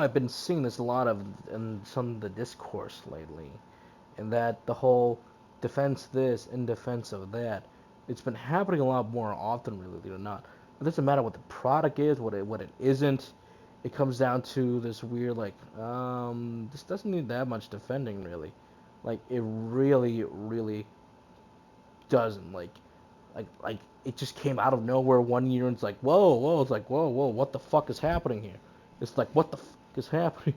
I've been seeing this a lot of in some of the discourse lately, and that the whole defense this in defense of that, it's been happening a lot more often, really or not. It doesn't matter what the product is, what it isn't. It comes down to this weird like, this doesn't need that much defending really, like it really doesn't like it just came out of nowhere one year and it's like whoa, it's like whoa, what the fuck is happening here? It's like what the fuck is happening.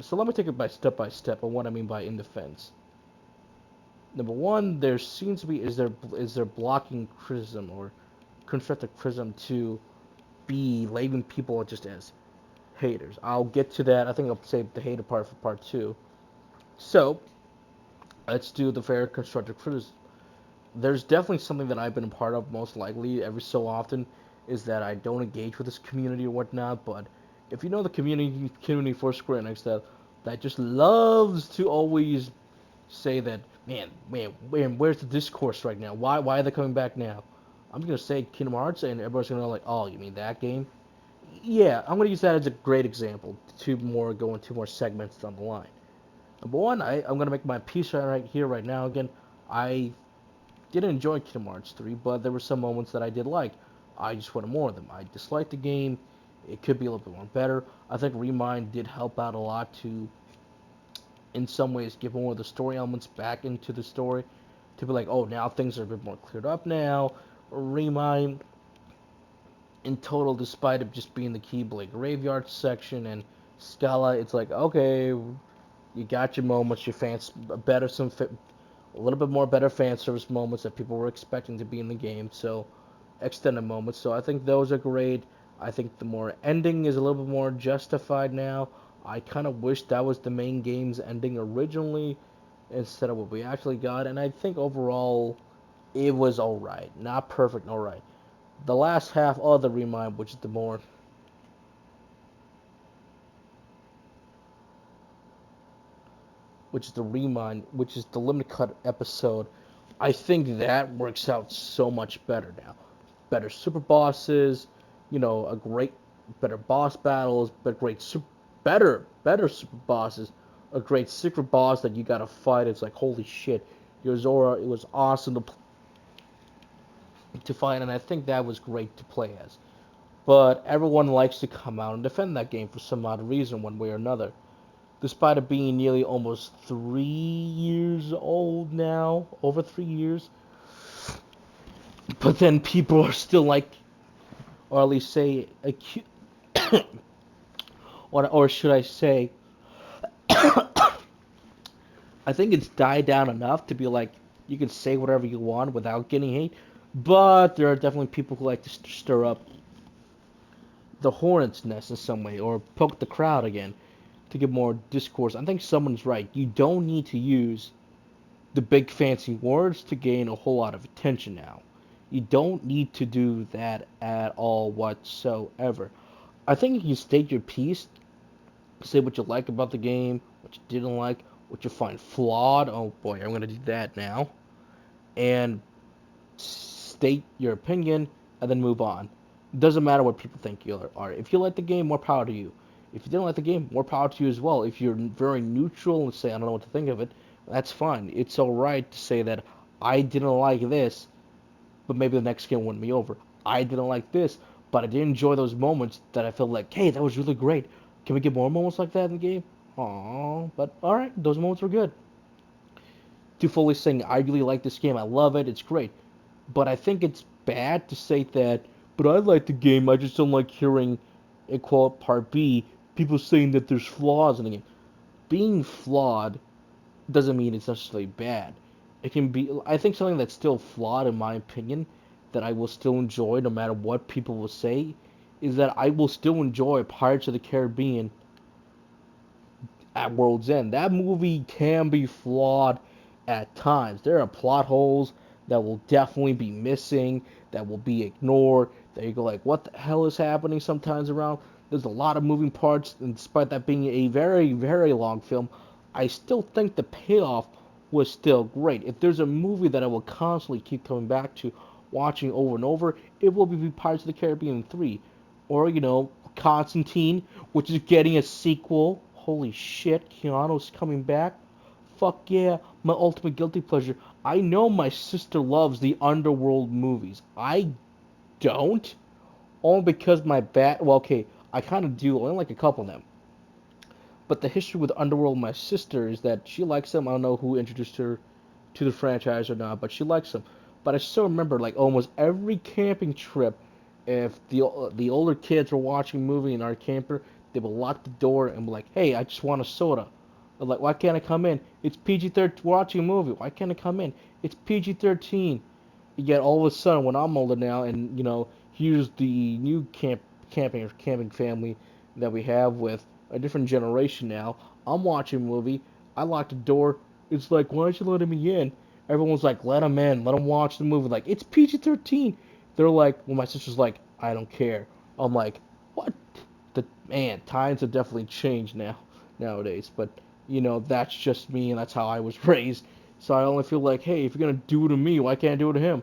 So let me take it by step on what I mean by in defense. Number one, there seems to be is there blocking criticism or constructive criticism to be labeling people just as haters. I'll get to that. I think I'll save the hater part for part two. So let's do the fair constructive criticism. There's definitely something that I've been a part of most likely every so often is that I don't engage with this community or whatnot. But if you know the community for Square Enix that just loves to always say that man, where's the discourse right now? Why are they coming back now? I'm gonna say Kingdom Hearts, and everybody's gonna go like, oh, you mean that game? Yeah, I'm gonna use that as a great example. Go into more segments down the line. Number one, I'm gonna make my piece right here, right now. Again, I didn't enjoy Kingdom Hearts 3, but there were some moments that I did like. I just wanted more of them. I disliked the game. It could be a little bit more better. I think Remind did help out a lot to, in some ways, give more of the story elements back into the story. To be like, oh, now things are a bit more cleared up now. Remind, in total, despite it just being the Keyblade Graveyard section and Scala, it's like, okay, you got your moments, your fans, better some a little bit more better fan service moments that people were expecting to be in the game. So extended moments. So I think those are great. I think the more ending is a little bit more justified now. I kind of wish that was the main game's ending originally instead of what we actually got. And I think overall it was alright. Not perfect, alright. The last half of the Remind, which is the Remind, which is the limited cut episode, I think that works out so much better now. Better super bosses, a great, better boss battles, but better super bosses, a great secret boss that you gotta fight. It's like holy shit, Yozora. It was awesome to fight, and I think that was great to play as. But everyone likes to come out and defend that game for some odd reason, one way or another. Despite it being nearly almost 3 years old now, over 3 years. But then people are still like, or at least say, or should I say, I think it's died down enough to be like, you can say whatever you want without getting hate. But there are definitely people who like to stir up the hornet's nest in some way, or poke the crowd again to get more discourse. I think someone's right. You don't need to use the big fancy words to gain a whole lot of attention now. You don't need to do that at all whatsoever. I think if you state your piece, say what you like about the game, what you didn't like, what you find flawed. Oh boy, I'm gonna do that now. And state your opinion, and then move on. It doesn't matter what people think you are. If you like the game, more power to you. If you didn't like the game, more power to you as well. If you're very neutral and say I don't know what to think of it, that's fine. It's alright to say that I didn't like this, but maybe the next game won me over. I didn't like this, but I did enjoy those moments that I felt like, hey, that was really great. Can we get more moments like that in the game? Aww, but alright, those moments were good. To fully saying I really like this game, I love it, it's great. But I think it's bad to say that, but I like the game, I just don't like hearing, a quote, part B, people saying that there's flaws in the game. Being flawed doesn't mean it's necessarily bad. It can be, I think something that's still flawed, in my opinion, that I will still enjoy no matter what people will say, is that I will still enjoy Pirates of the Caribbean at World's End. That movie can be flawed at times. There are plot holes that will definitely be missing, that will be ignored. That you go like, what the hell is happening sometimes around? There's a lot of moving parts, and despite that being a very long film, I still think the payoff was still great. If there's a movie that I will constantly keep coming back to, watching over and over, it will be Pirates of the Caribbean 3. Or, Constantine, which is getting a sequel. Holy shit, Keanu's coming back. Fuck yeah, my ultimate guilty pleasure. I know my sister loves the Underworld movies. I don't. Only because my well, okay, I kind of do. I only like a couple of them. But the history with Underworld, my sister, is that she likes them. I don't know who introduced her to the franchise or not, but she likes them. But I still remember, like, almost every camping trip, if the older kids were watching a movie in our camper, they would lock the door and be like, "Hey, I just want a soda." I'm like, "Why can't I come in? It's PG-13. Watching a movie. Why can't I come in? It's PG-13." Yet all of a sudden, when I'm older now, and here's the new camping family that we have with a different generation now. I'm watching a movie. I lock the door. It's like, why aren't you letting me in? Everyone's like, let him in. Let him watch the movie. Like, it's PG-13. They're like, well, my sister's like, I don't care. I'm like, what? Man, times have definitely changed nowadays. But that's just me, and that's how I was raised. So I only feel like, hey, if you're gonna do it to me, why can't I do it to him?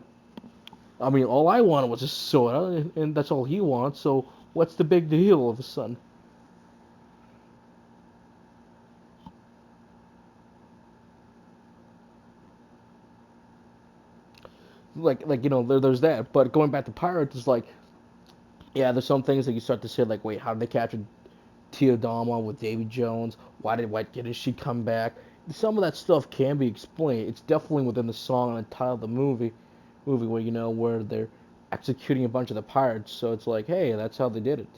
I mean, all I wanted was a soda, and that's all he wants. So what's the big deal all of a sudden? There's that. But going back to Pirates, is like, yeah, there's some things that you start to say like, wait, how did they capture Teodama with Davy Jones? Why didn't she come back? Some of that stuff can be explained. It's definitely within the song and the title of the movie where where they're executing a bunch of the pirates. So it's like, hey, that's how they did it.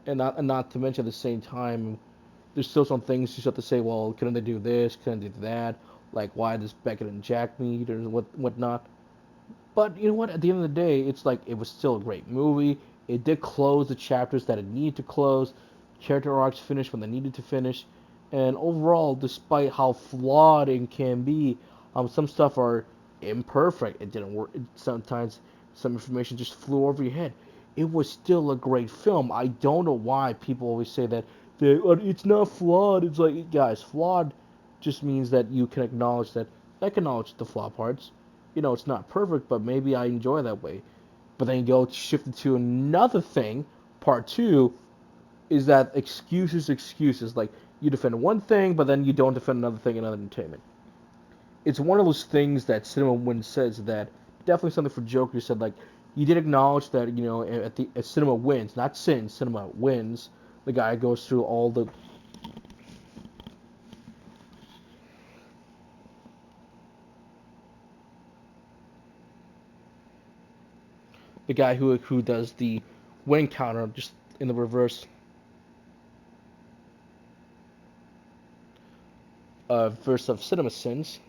And not to mention at the same time, there's still some things you have to say. Well, couldn't they do this? Couldn't they do that? Like, why does Beckett and Jack meet or whatnot? But you know what? At the end of the day, it's like it was still a great movie. It did close the chapters that it needed to close. Character arcs finished when they needed to finish. And overall, despite how flawed it can be, some stuff are imperfect. It didn't work. Sometimes some information just flew over your head. It was still a great film. I don't know why people always say that it's not flawed. It's like, guys, flawed just means that you can acknowledge that. Acknowledge the flaw parts. It's not perfect, but maybe I enjoy that way. But then you go shift it to another thing. Part two is that excuses. Like, you defend one thing, but then you don't defend another thing in other entertainment. It's one of those things that Cinema Wins says that definitely something for Joker said. Like, you did acknowledge that at Cinema Wins, not Sin. Cinema Wins. The guy goes through all the guy who does the win counter just in the reverse verse of Cinema Sins.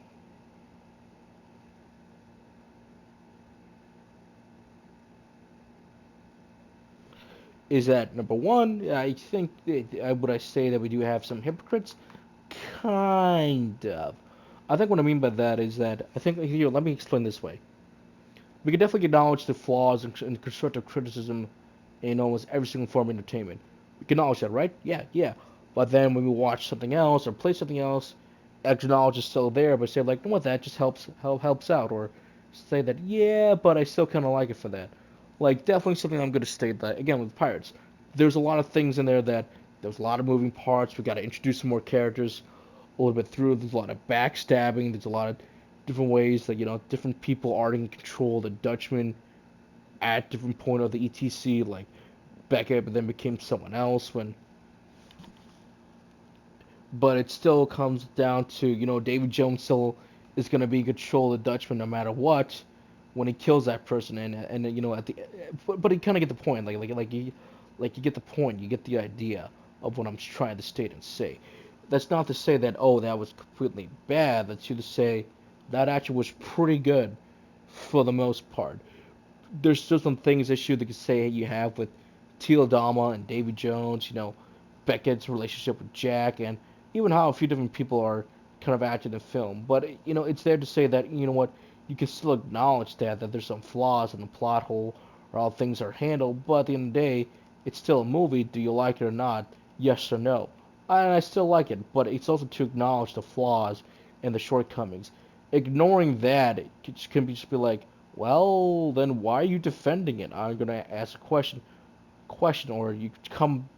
Is that number one? I think would I say that we do have some hypocrites? Kind of. I think what I mean by that is that I think here. Let me explain this way. We can definitely acknowledge the flaws and constructive criticism in almost every single form of entertainment. We can acknowledge that, right? Yeah, yeah. But then when we watch something else or play something else, that knowledge is still there, but say like, you know what, that just helps out, or say that, yeah, but I still kind of like it for that. Like, definitely something I'm going to state that again with Pirates. There's a lot of things in there that there's a lot of moving parts. We got to introduce some more characters a little bit through. There's a lot of backstabbing. There's a lot of different ways that different people are in control. The Dutchman at different point of the ETC, like Beckett, but then became someone else when. But it still comes down to David Jones still is going to be in control of the Dutchman no matter what when he kills that person, and at the but you kind of get the point, like you get the point, you get the idea of what I'm trying to state and say. That's not to say that, oh, that was completely bad. That's to say that actually was pretty good for the most part. There's still some things issue that you could say you have with Teal Dama and Davy Jones, Beckett's relationship with Jack, and even how a few different people are kind of acting in the film. But it's there to say that what, you can still acknowledge that there's some flaws in the plot hole or how things are handled. But at the end of the day, it's still a movie. Do you like it or not? Yes or no. And I still like it, but it's also to acknowledge the flaws and the shortcomings. Ignoring that, it can just be like, well, then why are you defending it? I'm gonna ask a question. question, or you come.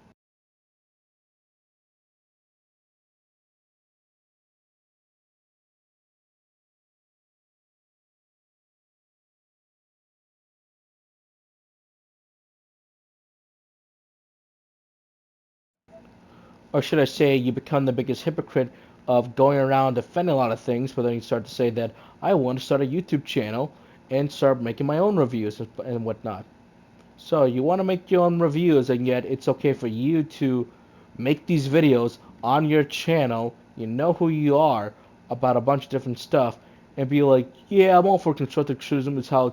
Or should I say, you become the biggest hypocrite of going around defending a lot of things, but then you start to say that I want to start a YouTube channel and start making my own reviews and whatnot. So you want to make your own reviews, and yet it's okay for you to make these videos on your channel. You know who you are about a bunch of different stuff, and be like, yeah, I'm all for constructive criticism. Is how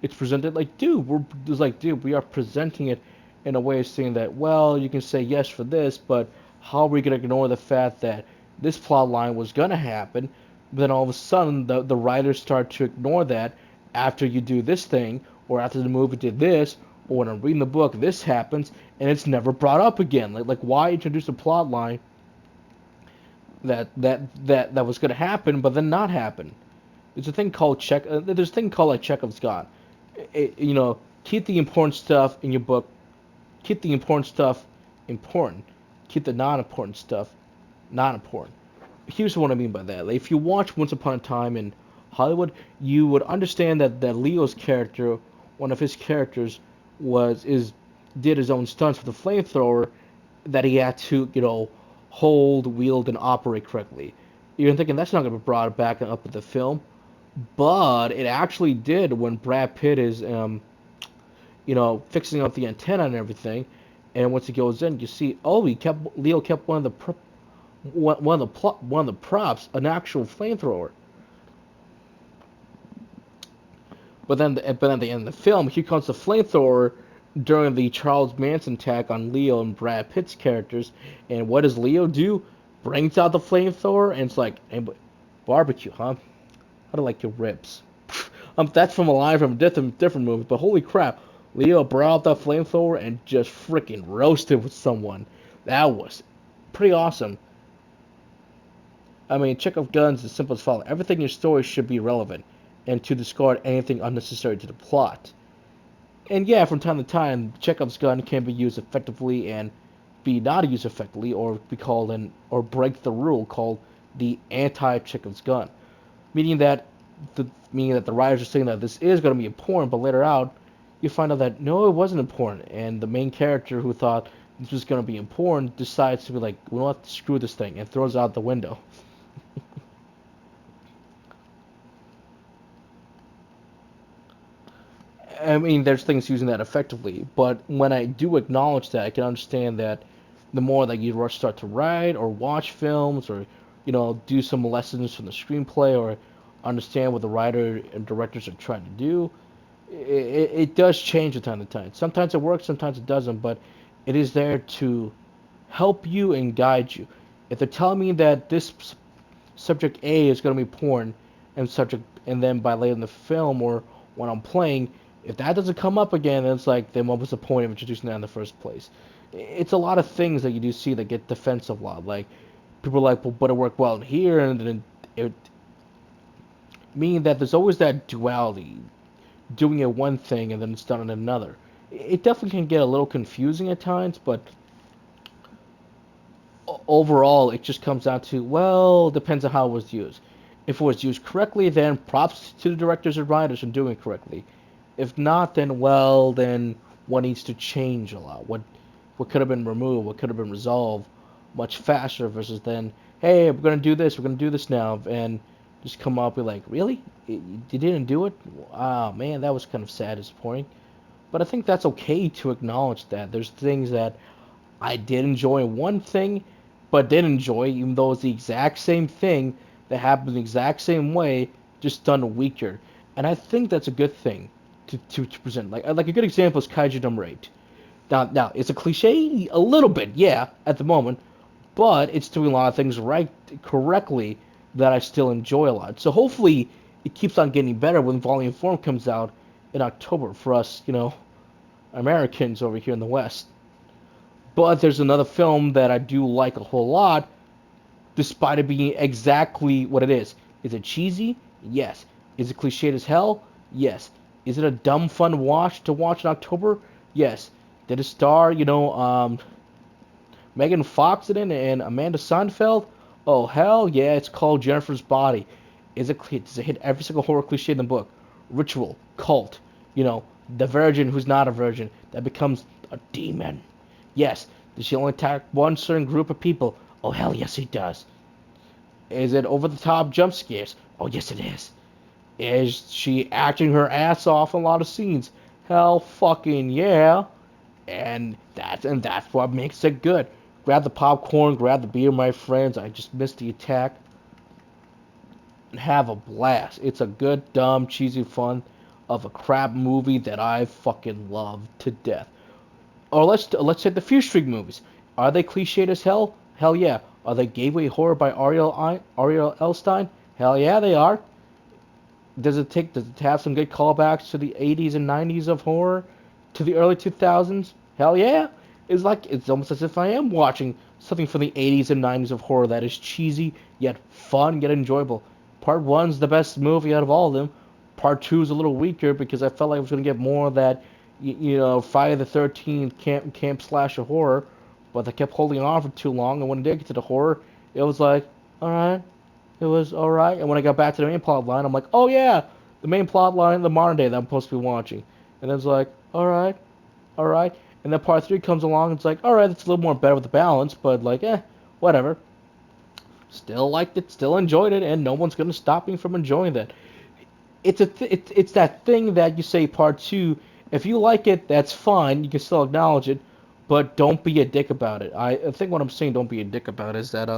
it's presented. Like, dude, we are presenting it in a way of saying that, well, you can say yes for this, but how are we gonna ignore the fact that this plot line was gonna happen? But then all of a sudden, the writers start to ignore that after you do this thing, or after the movie did this, or when I'm reading the book, this happens, and it's never brought up again. Like why introduce a plot line that was going to happen, but then not happen? There's a thing called There's a thing called like Chekhov's gun. Keep the important stuff in your book. Keep the important stuff important. Keep the non-important stuff not important. Here's what I mean by that. Like, if you watch Once Upon a Time in Hollywood, you would understand that Leo's character, one of his characters, was is did his own stunts with a flamethrower that he had to, hold, wield, and operate correctly. You're thinking that's not going to be brought back up in the film, but it actually did when Brad Pitt is, fixing up the antenna and everything. And once he goes in, you see, oh, Leo kept one of the props, an actual flamethrower. But at the end of the film, here comes the flamethrower during the Charles Manson attack on Leo and Brad Pitt's characters. And what does Leo do? Brings out the flamethrower, and it's like, hey, barbecue, huh? How do I like your ribs? That's from a line from a different movie, but holy crap, Leo brought out that flamethrower and just freaking roasted with someone. That was pretty awesome. I mean, Chekhov guns is simple as follows. Everything in your story should be relevant, and to discard anything unnecessary to the plot. And yeah, from time to time, Chekhov's gun can be used effectively and be not used effectively, or be called or break the rule called the anti-Chekhov's gun, meaning that the writers are saying that this is going to be important, but later out, you find out that no, it wasn't important, and the main character who thought this was going to be important decides to be like, we don't have to screw this thing, and throws it out the window. I mean, there's things using that effectively, but when I do acknowledge that, I can understand that the more that you start to write or watch films, or do some lessons from the screenplay, or understand what the writer and directors are trying to do, it does change from time to time. Sometimes it works, sometimes it doesn't, but it is there to help you and guide you. If they're telling me that this subject A is going to be porn, and then by later in the film or when I'm playing, if that doesn't come up again, then it's like, then what was the point of introducing that in the first place? It's a lot of things that you do see that get defensive a lot. Like, people are like, well, but it worked well in here, and then it meaning that there's always that duality, doing it one thing and then it's done in another. It definitely can get a little confusing at times, but overall, it just comes down to, well, depends on how it was used. If it was used correctly, then props to the directors and writers for doing it correctly. If not, then, well, then what needs to change a lot? What could have been removed? What could have been resolved much faster versus then, hey, we're going to do this, we're going to do this now, and just come up with like, really? You didn't do it? Oh, man, that was kind of sad, disappointing. But I think that's okay to acknowledge that. There's things that I did enjoy one thing, but didn't enjoy, even though it's the exact same thing that happened the exact same way, just done weaker. And I think that's a good thing to present. Like a good example is Kaiju Number 8. Now, it's a cliche a little bit, yeah, at the moment, but it's doing a lot of things correctly that I still enjoy a lot. So hopefully it keeps on getting better when Volume 4 comes out in October for us, Americans over here in the West. But there's another film that I do like a whole lot, despite it being exactly what it is. Is it cheesy? Yes. Is it cliched as hell? Yes. Is it a dumb fun watch to watch in October? Yes. Did it star, Megan Fox in it and Amanda Seinfeld? Oh hell yeah! It's called Jennifer's Body. Does it hit every single horror cliche in the book? Ritual, cult, the virgin who's not a virgin that becomes a demon. Yes. Does she only attack one certain group of people? Oh hell yes, he does. Is it over the top jump scares? Oh yes, it is. Is she acting her ass off in a lot of scenes? Hell fucking yeah. And that's what makes it good. Grab the popcorn, grab the beer, my friends. I just missed the attack. And have a blast. It's a good, dumb, cheesy fun of a crap movie that I fucking love to death. Or let's take the Fear Street movies. Are they cliched as hell? Hell yeah. Are they gateway horror by Ariel Elstein? Hell yeah, they are. Does it have some good callbacks to the 80s and 90s of horror, to the early 2000s? Hell yeah. It's almost as if I am watching something from the 80s and 90s of horror that is cheesy yet fun yet enjoyable. Part 1's the best movie out of all of them. Part 2 is a little weaker because I felt like I was going to get more of that, Friday the 13th camp slasher horror, but they kept holding on for too long. And when it did get to the horror, it was like, all right, it was all right. And when I got back to the main plot line, I'm like, oh yeah, the main plot line, the modern day that I'm supposed to be watching. And it's like, all right, all right. And then part 3 comes along, and it's like, all right, it's a little more better with the balance, but like, whatever. Still liked it, still enjoyed it, and no one's gonna stop me from enjoying that. It's that thing that you say part 2. If you like it, that's fine. You can still acknowledge it, but don't be a dick about it. I think what I'm saying, don't be a dick about it, is that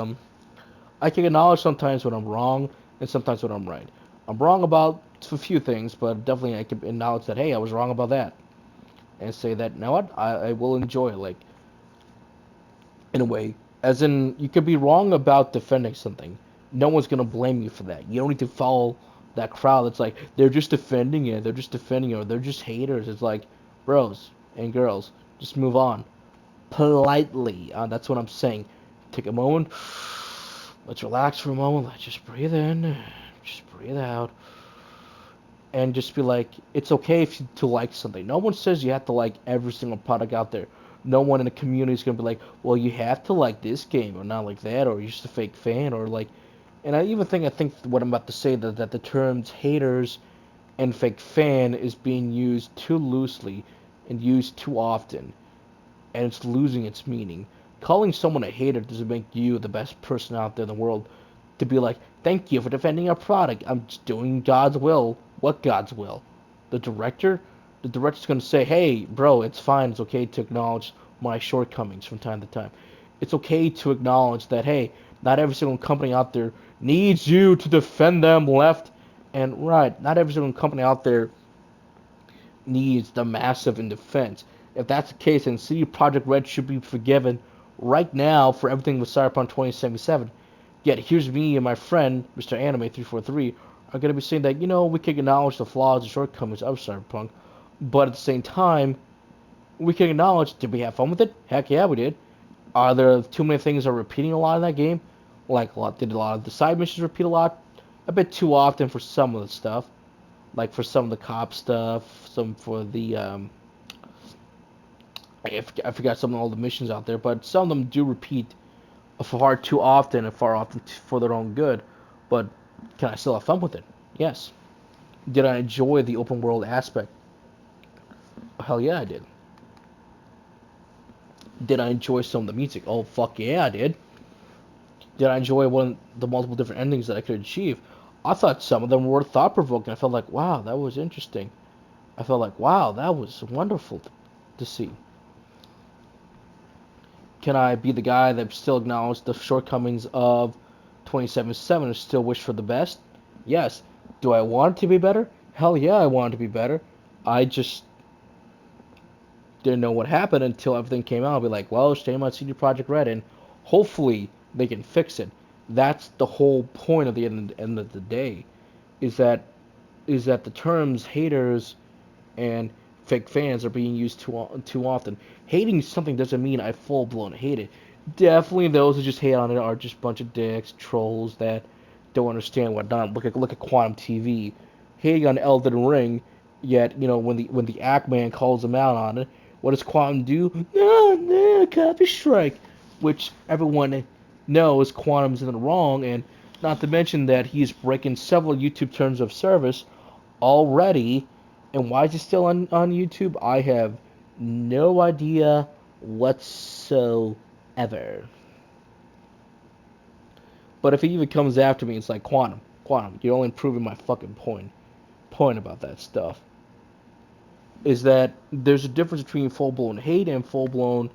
I can acknowledge sometimes when I'm wrong and sometimes when I'm right. I'm wrong about a few things, but definitely I can acknowledge that, hey, I was wrong about that. And say that, you know what, I will enjoy it, like, in a way. As in, you could be wrong about defending something. No one's going to blame you for that. You don't need to follow that crowd that's like, they're just defending it, or they're just haters. It's like, bros and girls, just move on. Politely. That's what I'm saying. Take a moment. Let's relax for a moment. Let's just breathe in. Just breathe out. And just be like, it's okay to like something. No one says you have to like every single product out there. No one in the community is going to be like, well, you have to like this game or not like that, or you're just a fake fan, or like. And I think what I'm about to say, that the terms haters and fake fan is being used too loosely and used too often, and it's losing its meaning. Calling someone a hater doesn't make you the best person out there in the world. To be like, thank you for defending our product. I'm just doing God's will. What God's will? The director? The director's gonna say, hey, bro, it's fine. It's okay to acknowledge my shortcomings from time to time. It's okay to acknowledge that, hey, not every single company out there needs you to defend them left and right. Not every single company out there needs the massive in defense. If that's the case, then CD Projekt Red should be forgiven right now for everything with Cyberpunk 2077. Yet here's me and my friend, Mr. Anime 343, are going to be saying that, we can acknowledge the flaws and shortcomings of Cyberpunk, but at the same time, we can acknowledge, did we have fun with it? Heck yeah, we did. Are there too many things that are repeating a lot in that game? Like, did a lot of the side missions repeat a lot? A bit too often for some of the stuff. Like for some of the cop stuff, some for the, I forgot some of all the missions out there, but some of them do repeat far too often and far often for their own good. But can I still have fun with it? Yes. Did I enjoy the open world aspect? Hell yeah, I did. Did I enjoy some of the music? Oh, fuck yeah, I did. Did I enjoy one of the multiple different endings that I could achieve? I thought some of them were thought provoking. I felt like, wow, that was interesting. I felt like, wow, that was wonderful to see. Can I be the guy that still acknowledges the shortcomings of 2077 and still wish for the best? Yes. Do I want it to be better? Hell yeah, I want it to be better. I just didn't know what happened until everything came out. I'll be like, well, shame on CD Projekt Red, and hopefully they can fix it. That's the whole point of the end of the day, is that the terms haters and fake fans are being used too often. Hating something doesn't mean I full blown hate it. Definitely, those who just hate on it are just a bunch of dicks, trolls that don't understand what done. Look at Quantum TV, hating on Elden Ring, yet when the Act Man calls them out on it, What does Quantum do? No, no, copy strike. Which everyone knows Quantum's in the wrong, and not to mention that he's breaking several YouTube terms of service already. And why is he still on YouTube? I have no idea whatsoever. But if he even comes after me, it's like Quantum, you're only proving my fucking point about that stuff. Is that there's a difference between full blown hate and full blown,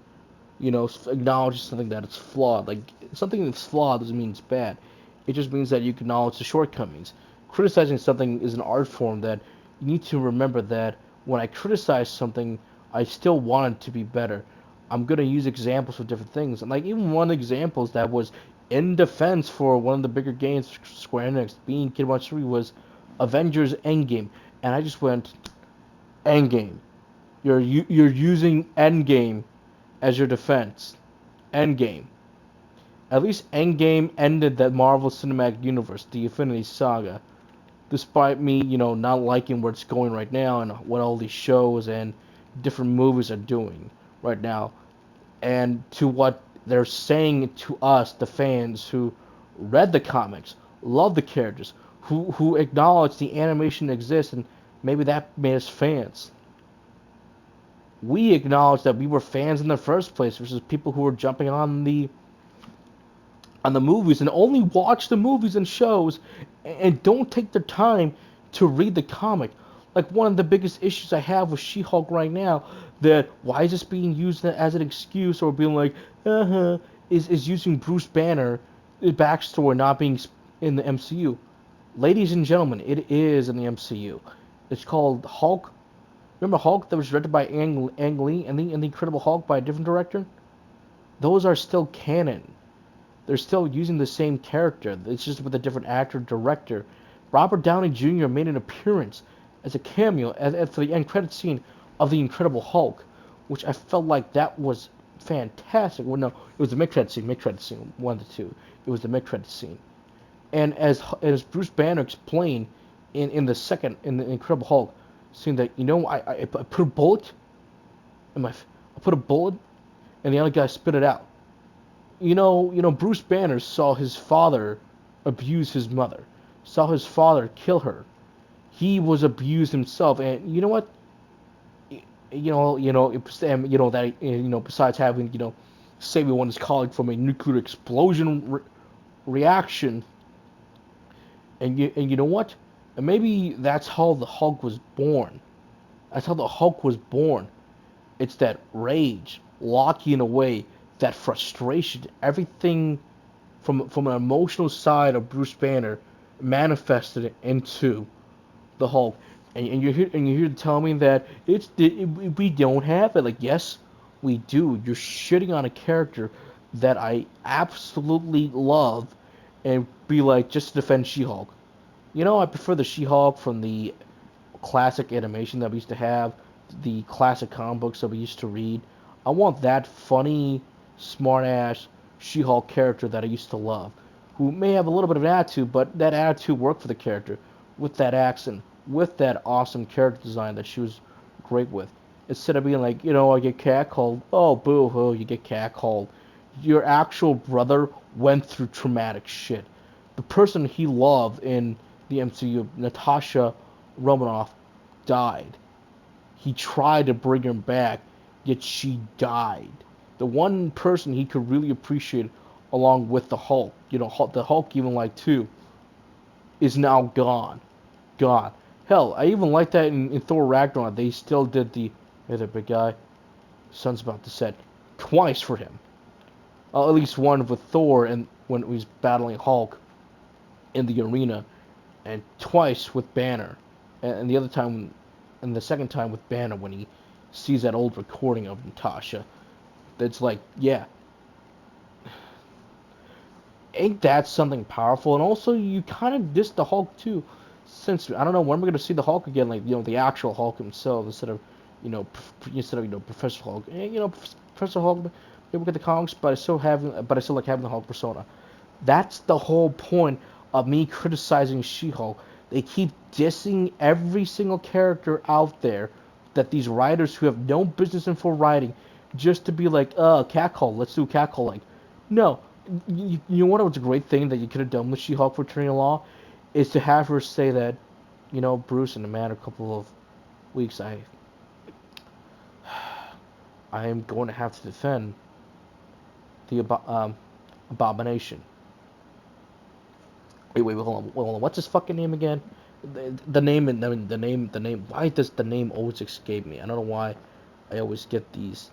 acknowledge something that it's flawed. Like something that's flawed doesn't mean it's bad. It just means that you acknowledge the shortcomings. Criticizing something is an art form that you need to remember that when I criticize something, I still want it to be better. I'm gonna use examples of different things, and like even one of the examples that was in defense for one of the bigger games Square Enix being Kid Watch 3 was Avengers Endgame, and I just went Endgame. You're using Endgame as your defense. Endgame. At least Endgame ended that Marvel Cinematic Universe, the Infinity Saga. Despite me, not liking where it's going right now and what all these shows and different movies are doing right now, and to what they're saying to us, the fans who read the comics, love the characters, who acknowledge the animation exists, and maybe that made us fans. We acknowledge that we were fans in the first place versus people who were jumping on the movies and only watch the movies and shows and don't take the time to read the comic. Like one of the biggest issues I have with She-Hulk right now, that why is this being used as an excuse or being like, is using Bruce Banner backstory not being in the MCU. Ladies and gentlemen, it is in the MCU. It's called Hulk. Remember Hulk that was directed by Ang Lee and the Incredible Hulk by a different director? Those are still canon. They're still using the same character. It's just with a different actor director. Robert Downey Jr. made an appearance as a cameo for the end credit scene of the Incredible Hulk, which I felt like that was fantastic. Well, no, it was the mid-credit scene, one of the two. It was the mid-credit scene. And as Bruce Banner explained in the Incredible Hulk, saying that I put a bullet I put a bullet, and the other guy spit it out. Bruce Banner saw his father abuse his mother, saw his father kill her. He was abused himself, and you know what? Besides having saving one of his colleague from a nuclear explosion reaction, and you know what? And maybe that's how the Hulk was born. That's how the Hulk was born. It's that rage locking away, that frustration, everything from an emotional side of Bruce Banner manifested into the Hulk. And you're here to tell me that we don't have it. Like, yes, we do. You're shitting on a character that I absolutely love, and be like, just to defend She-Hulk. I prefer the She-Hulk from the classic animation that we used to have, the classic comic books that we used to read. I want that funny, smart-ass She-Hulk character that I used to love, who may have a little bit of an attitude, but that attitude worked for the character, with that accent, with that awesome character design that she was great with. Instead of being like, I get catcalled, oh, boo-hoo, you get catcalled. Your actual brother went through traumatic shit. The person he loved in the MCU, Natasha Romanoff, died. He tried to bring her back, yet she died. The one person he could really appreciate, along with the Hulk, the Hulk even like too, is now gone. Gone. Hell, I even like that in Thor Ragnarok. They still did hey there, big guy, sun's about to set, twice for him. At least one with Thor and when he was battling Hulk in the arena, and twice with Banner, and the other time, and the second time with Banner when he sees that old recording of Natasha. That's like, yeah, ain't that something powerful? And also, you kind of diss the Hulk too, since I don't know when we're gonna see the Hulk again, like the actual Hulk himself instead of, Professor Hulk. And, Professor Hulk, maybe get the comics, but I still like having the Hulk persona. That's the whole point of me criticizing She-Hulk. They keep dissing every single character out there that these writers who have no business in for writing, just to be like, catcall, let's do catcall. Like, no, you know what was a great thing that you could have done with She-Hulk for Attorney Law, is to have her say that, Bruce, in a matter of couple of weeks, I am going to have to defend the abomination. Wait, hold on. What's his fucking name again? The name and the name. Why does the name always escape me? I don't know why. I always get these.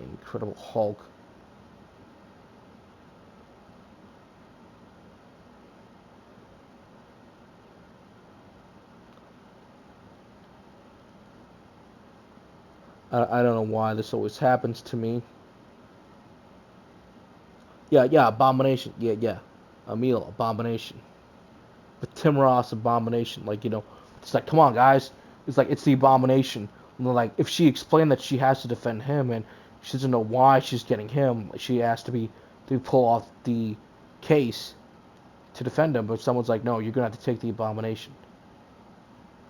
Incredible Hulk. I don't know why this always happens to me. Yeah, Abomination. Yeah. Emil, Abomination. But Tim Ross, Abomination. Like, it's like, come on, guys. It's like, it's the Abomination. And like, if she explained that she has to defend him and she doesn't know why she's getting him, she has to pull off the case to defend him. But someone's like, no, you're going to have to take the Abomination.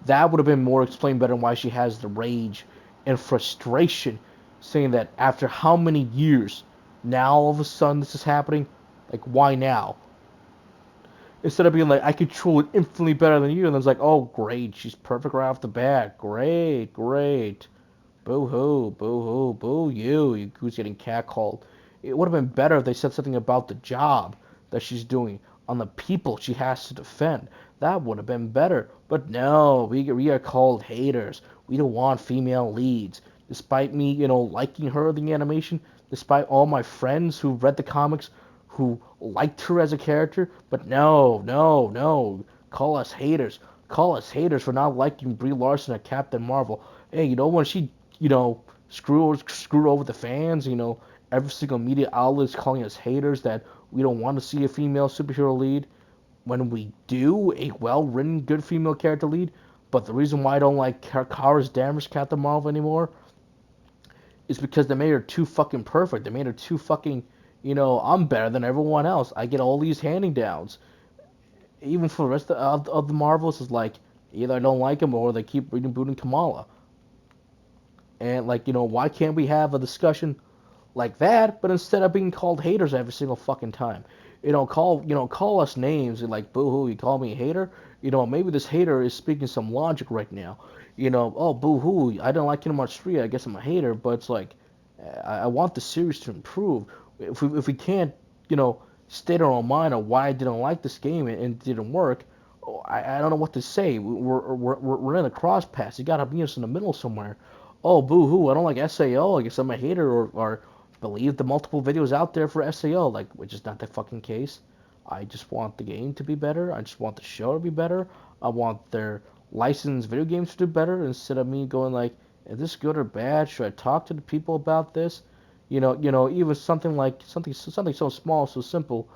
That would have been more explained better why she has the rage and frustration, saying that after how many years, now all of a sudden this is happening? Like, why now? Instead of being like, I control it infinitely better than you, and then it's like, oh, great, she's perfect right off the bat. Great. Boo hoo, boo hoo, boo you who's getting catcalled. It would have been better if they said something about the job that she's doing, on the people she has to defend. That would have been better. But no, we are called haters. We don't want female leads. Despite me, liking her in the animation, despite all my friends who read the comics who liked her as a character, but no. Call us haters. Call us haters for not liking Brie Larson at Captain Marvel. Hey, when she, screw over the fans, every single media outlet is calling us haters that we don't want to see a female superhero lead. When we do a well-written, good female character lead, but the reason why I don't like Kara's Danvers Captain Marvel anymore is because they made her too fucking perfect. They made her too fucking, I'm better than everyone else. I get all these handing downs. Even for the rest of the Marvels, is like, either I don't like them or they keep rebooting Kamala. And, like, why can't we have a discussion like that, but instead of being called haters every single fucking time? Call us names and like, boo-hoo, you call me a hater? Maybe this hater is speaking some logic right now. Oh, boo-hoo, I don't like Kingdom Hearts 3, I guess I'm a hater, but it's like, I want the series to improve. If we can't, state our own mind on why I didn't like this game and it didn't work, I don't know what to say. We're in a cross pass. You gotta be us in the middle somewhere. Oh, boo-hoo, I don't like SAO, I guess I'm a hater, or believe the multiple videos out there for SAO, like, which is not the fucking case. I just want the game to be better. I just want the show to be better. I want their licensed video games to do better, instead of me going like, is this good or bad? Should I talk to the people about this? Even something so small, so simple,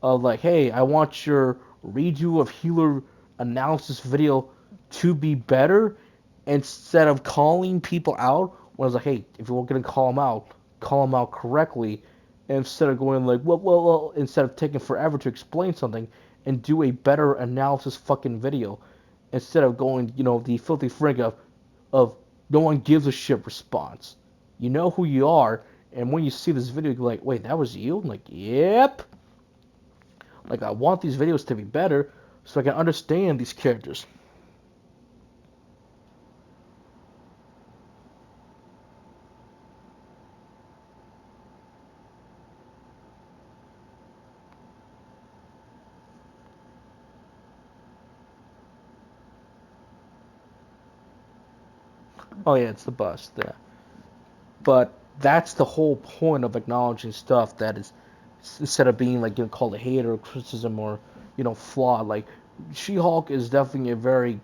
of like, hey, I want your redo of healer analysis video to be better, instead of calling people out. When I was like, hey, if you're gonna call them out correctly, instead of going like, well, instead of taking forever to explain something, and do a better analysis fucking video, instead of going, the filthy frig of no one gives a shit response. You know who you are, and when you see this video, you're like, wait, that was you? I'm like, yep. Like, I want these videos to be better so I can understand these characters. Oh yeah, it's the bust. Yeah. But that's the whole point of acknowledging stuff that is, instead of being like, called a hater or criticism or, flawed. Like, She-Hulk is definitely a very,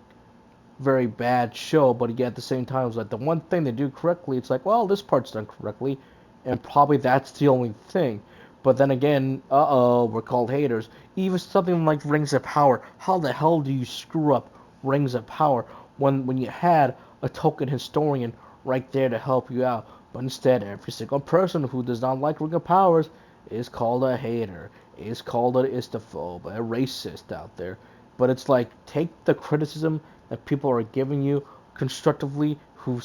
very bad show, but yet at the same time, it's like the one thing they do correctly, it's like, well, this part's done correctly, and probably that's the only thing. But then again, we're called haters. Even something like Rings of Power, how the hell do you screw up Rings of Power when you had a token historian right there to help you out? But instead, every single person who does not like Ring of Powers is called a hater, is called an istophobe, a racist out there. But it's like, take the criticism that people are giving you constructively, who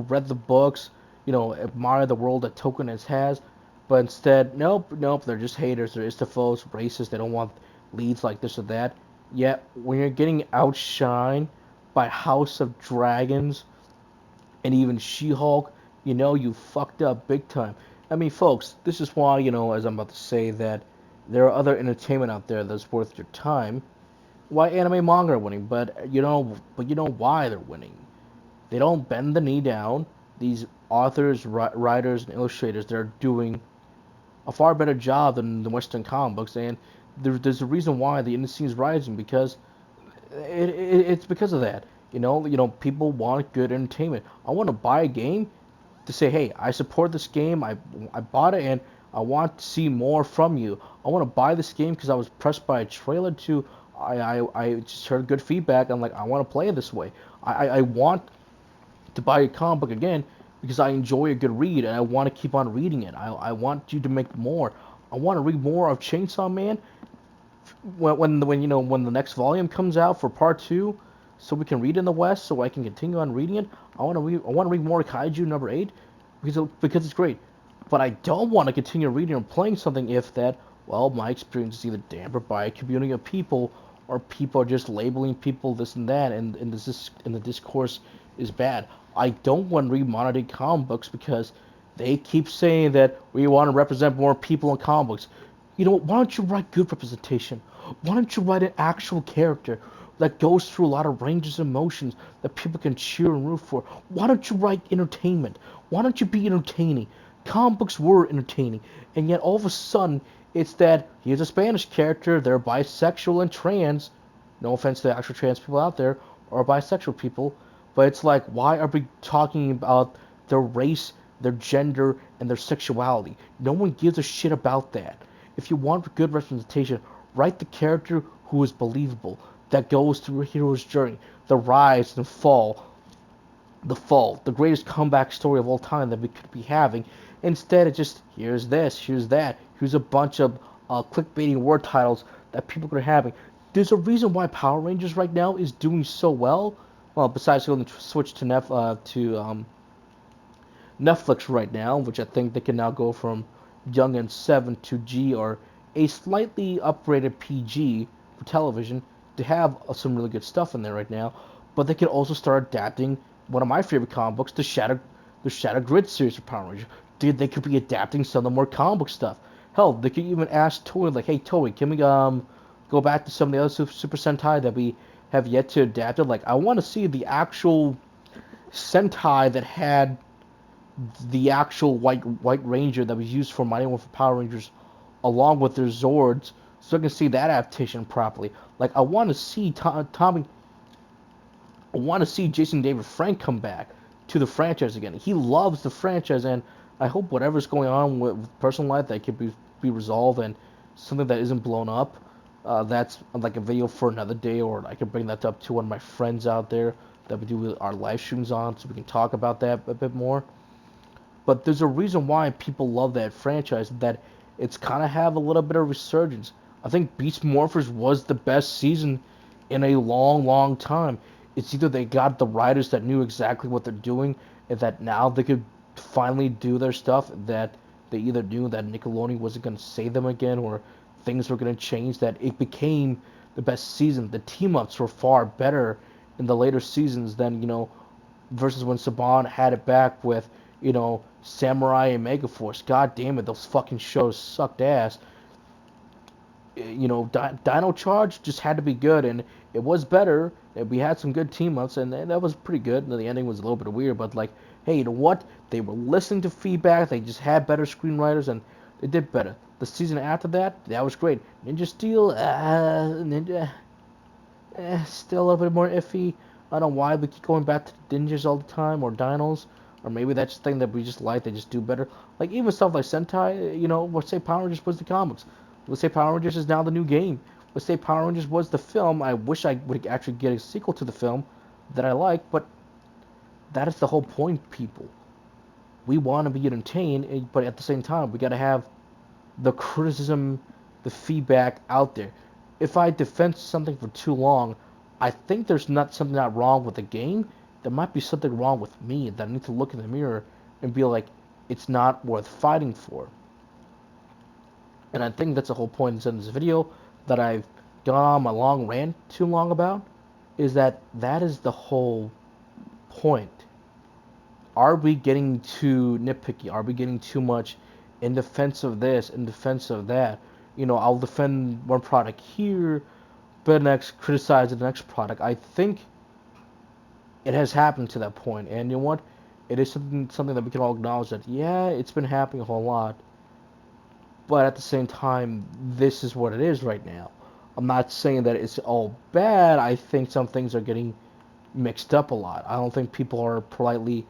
read the books, admire the world that Tolkien has, but instead, nope, they're just haters, they're istophobes, racist, they don't want leads like this or that. Yet when you're getting outshined by House of Dragons and even She-Hulk, you fucked up big time. I mean, folks, this is why, as I'm about to say, that there are other entertainment out there that's worth your time. Why anime manga are winning, but you know why they're winning. They don't bend the knee down. These authors, writers, and illustrators, they're doing a far better job than the Western comic books, and there's a reason why the industry is rising, because it's because of that. People want good entertainment. I want to buy a game to say, hey, I support this game. I bought it, and I want to see more from you. I want to buy this game because I was pressed by a trailer to. I just heard good feedback. I'm like, I want to play it this way. I want to buy a comic book again because I enjoy a good read and I want to keep on reading it. I want you to make more. I want to read more of Chainsaw Man when the next volume comes out for part 2, so we can read in the West, so I can continue on reading it. I want to read more Kaiju number 8 because it's great. But I don't want to continue reading or playing something if that, well, my experience is either dampened by a community of people, or people are just labeling people this and that, and the discourse is bad. I don't want to read modern day comic books because they keep saying that we want to represent more people in comic books. Why don't you write good representation? Why don't you write an actual character that goes through a lot of ranges of emotions that people can cheer and root for? Why don't you write entertainment? Why don't you be entertaining? Comic books were entertaining, and yet all of a sudden, it's that here's a Spanish character, they're bisexual and trans. No offense to the actual trans people out there, or bisexual people, but it's like, why are we talking about their race, their gender, and their sexuality? No one gives a shit about that. If you want good representation, write the character who is believable, that goes through a hero's journey, the rise and fall, the greatest comeback story of all time that we could be having. Instead, it's just, here's this, here's that, here's a bunch of clickbaiting word titles that people are having. There's a reason why Power Rangers right now is doing so well. Well, besides going to switch to Netflix right now, which I think they can now go from Young and 7 to G, or a slightly upgraded PG for television, to have some really good stuff in there right now. But they can also start adapting one of my favorite comic books, the Shadow Grid series for Power Rangers. Dude, they could be adapting some of the more comic book stuff. Hell, they could even ask Toei, like, hey Toei, can we go back to some of the other Super Sentai that we have yet to adapt it? Like, I want to see the actual Sentai that had the actual White Ranger that was used for Mighty Morphin Power Rangers, along with their Zords, so I can see that adaptation properly. Like, I want to see Tommy. I want to see Jason David Frank come back to the franchise again. He loves the franchise, and I hope whatever's going on with personal life that can be resolved, and something that isn't blown up. That's like a video for another day, or I can bring that up to one of my friends out there that we do our live streams on, so we can talk about that a bit more. But there's a reason why people love that franchise, that it's kind of have a little bit of resurgence. I think Beast Morphers was the best season in a long, long time. It's either they got the writers that knew exactly what they're doing, and that now they could finally do their stuff, that they either knew that Nickelodeon wasn't going to save them again, or things were going to change, that it became the best season. The team-ups were far better in the later seasons than, versus when Saban had it back with, Samurai and Megaforce. God damn it, those fucking shows sucked ass. Dino Charge just had to be good, and it was better. And we had some good team ups, and that was pretty good. The ending was a little bit weird, but like, hey, you know what? They were listening to feedback. They just had better screenwriters, and they did better. The season after that, that was great. Ninja Steel, still a little bit more iffy. I don't know why we keep going back to ninjas all the time, or dinos, or maybe that's the thing that we just like. They just do better. Like, even stuff like Sentai, let's say Power Rangers was the comics. Let's say Power Rangers is now the new game. Let's say Power Rangers was the film. I wish I would actually get a sequel to the film that I like, but that is the whole point, people. We want to be entertained, but at the same time, we got to have the criticism, the feedback out there. if I defend something for too long, I think there's not something not wrong with the game. There might be something wrong with me that I need to look in the mirror and be like, it's not worth fighting for. And I think that's the whole point in this video that I've gone on my long rant too long about, is that is the whole point. Are we getting too nitpicky? Are we getting too much in defense of this, in defense of that? I'll defend one product here, but next criticize the next product. I think it has happened to that point, and you know what? It is something that we can all acknowledge that yeah, it's been happening a whole lot, but at the same time, this is what it is right now. I'm not saying that it's all bad. I think some things are getting mixed up a lot. I don't think people are politely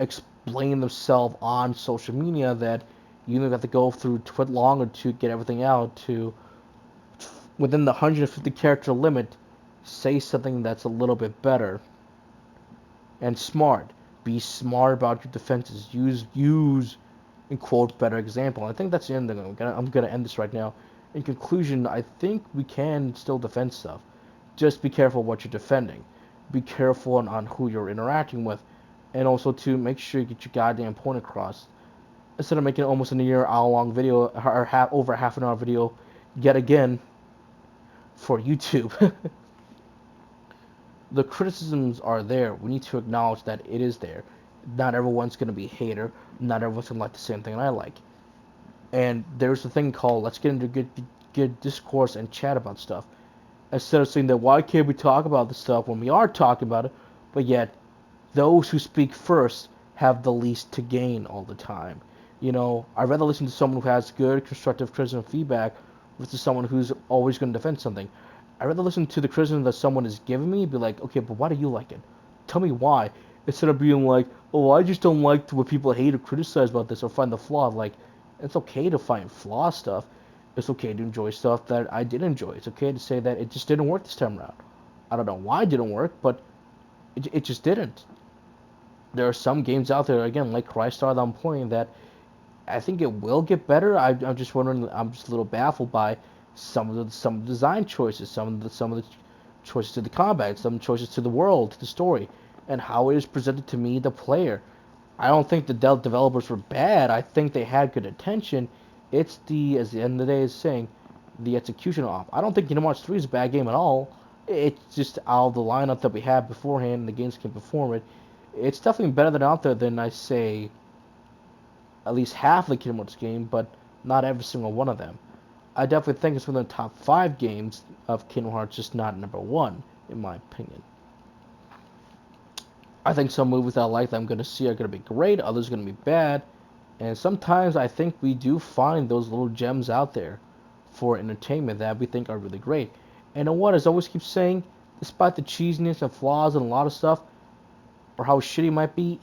explaining themselves on social media that you have to go through Twitter longer to get everything out to within the 150 character limit say something that's a little bit better and smart. Be smart about your defenses. Use and quote better example. I think that's the end of it. I'm gonna end this right now. In conclusion, I think we can still defend stuff. Just be careful what you're defending. Be careful on who you're interacting with, and also to make sure you get your goddamn point across. Instead of making almost a near hour-long video or over half an hour video, yet again for YouTube. The criticisms are there. We need to acknowledge that it is there. Not everyone's gonna be a hater. Not everyone's gonna like the same thing I like. And there's a thing called let's get into good discourse and chat about stuff. Instead of saying that why can't we talk about this stuff when we are talking about it, but yet those who speak first have the least to gain all the time. I'd rather listen to someone who has good constructive criticism feedback versus someone who's always going to defend something. I'd rather listen to the criticism that someone is giving me, be like, okay, but why do you like it? Tell me why. Instead of being like, oh, I just don't like what people hate or criticize about this or find the flaw. Like, it's okay to find flaw stuff. It's okay to enjoy stuff that I did enjoy. It's okay to say that it just didn't work this time around. I don't know why it didn't work, but it just didn't. There are some games out there, again, like Crystar that I'm playing, that I think it will get better. I'm just wondering. I'm just a little baffled by some of the design choices, some of the choices to the combat, some choices to the world, to the story, and how it is presented to me, the player. I don't think the developers were bad. I think they had good intention. It's as the end of the day is saying, the execution off. I don't think Kingdom Hearts 3 is a bad game at all. It's just out of the lineup that we had beforehand, and the games can perform it. It's definitely better than out there than I say at least half the Kingdom Hearts game, but not every single one of them. I definitely think it's one of the top 5 games of Kingdom Hearts, just not number 1, in my opinion. I think some movies that I like that I'm going to see are going to be great, others are going to be bad, and sometimes I think we do find those little gems out there for entertainment that we think are really great. And you know what, as I always keep saying, despite the cheesiness and flaws and a lot of stuff, or how shitty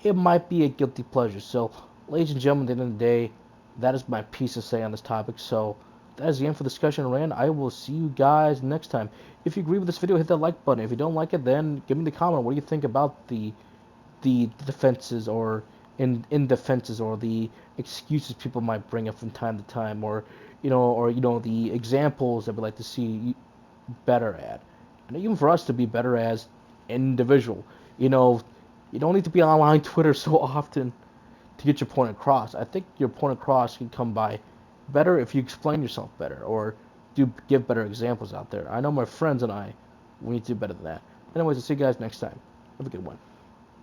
it might be a guilty pleasure. So, ladies and gentlemen, at the end of the day, that is my piece to say on this topic. So, that is the end for the discussion, Rand. I will see you guys next time. If you agree with this video, hit that like button. If you don't like it, then give me the comment. What do you think about the defenses or in defenses or the excuses people might bring up from time to time, or the examples that we'd like to see better at, and even for us to be better as individual. You don't need to be online Twitter so often to get your point across. I think your point across can come by better if you explain yourself better or give better examples out there. I know my friends and I, we need to do better than that. Anyways, I'll see you guys next time. Have a good one.